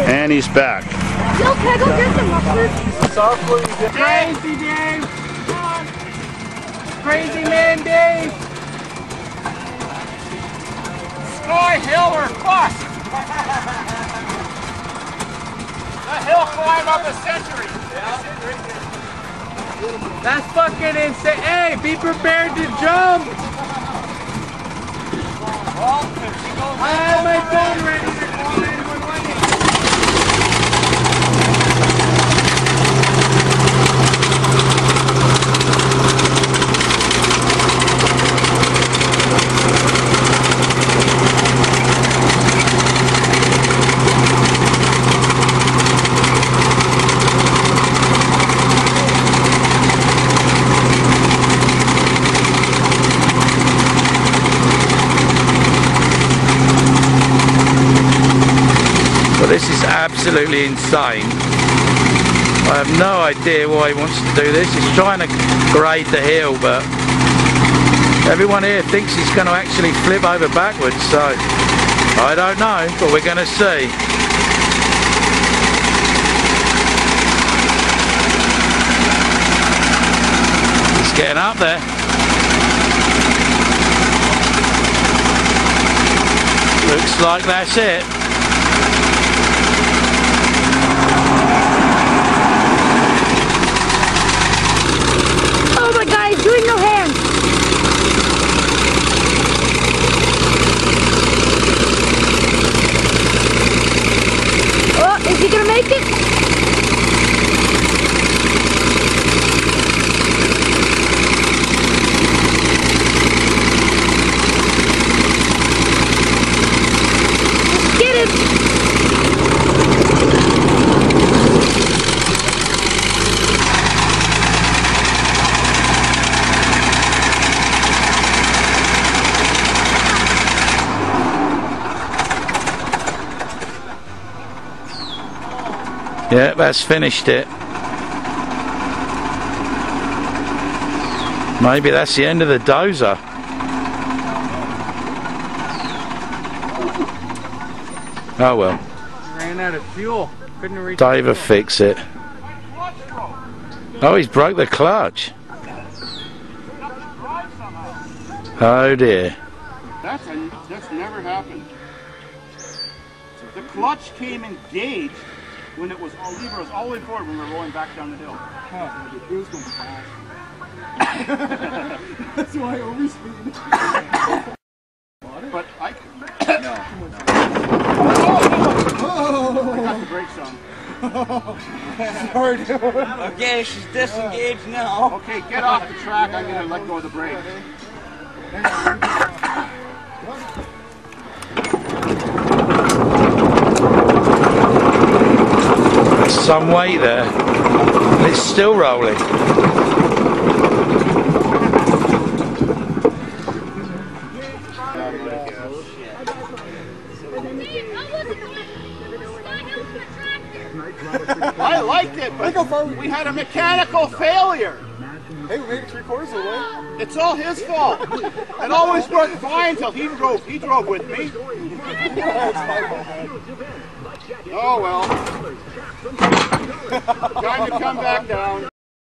And he's back. Yo, can I go get some mustard? Crazy Dave! Come on! Crazy man Dave! Skyhill or bust! The hill climb of the century! That's fucking insane! Hey, be prepared to jump! I have my phone ready to call 911. Well, this is absolutely insane. I have no idea why he wants to do this. He's trying to grade the hill, but everyone here thinks he's going to actually flip over backwards, so I don't know, but we're going to see. He's getting up there. Looks like that's it. Oh my God, he's doing no hands. Oh, is he gonna make it? Let's get him. Yeah, that's finished it. Maybe that's the end of the dozer. Oh well. Ran out of fuel. Couldn't reach. Dave will fix it. Oh, he's broke the clutch. Oh dear. That's never happened. The clutch came engaged when it was all lever was all the way forward when we were rolling back down the hill. Huh. It was going fast. That's why I always speed. But I no. Oh, I got the brakes on. Sorry, dude. Okay, she's disengaged now. Okay, get off the track. I'm going to let go of the brake. Some weight there. It's still rolling. I liked it, but we had a mechanical failure. Hey, we made it 3/4 of the way. It's all his fault. It always worked fine until he drove with me. Oh well. Time to come back down.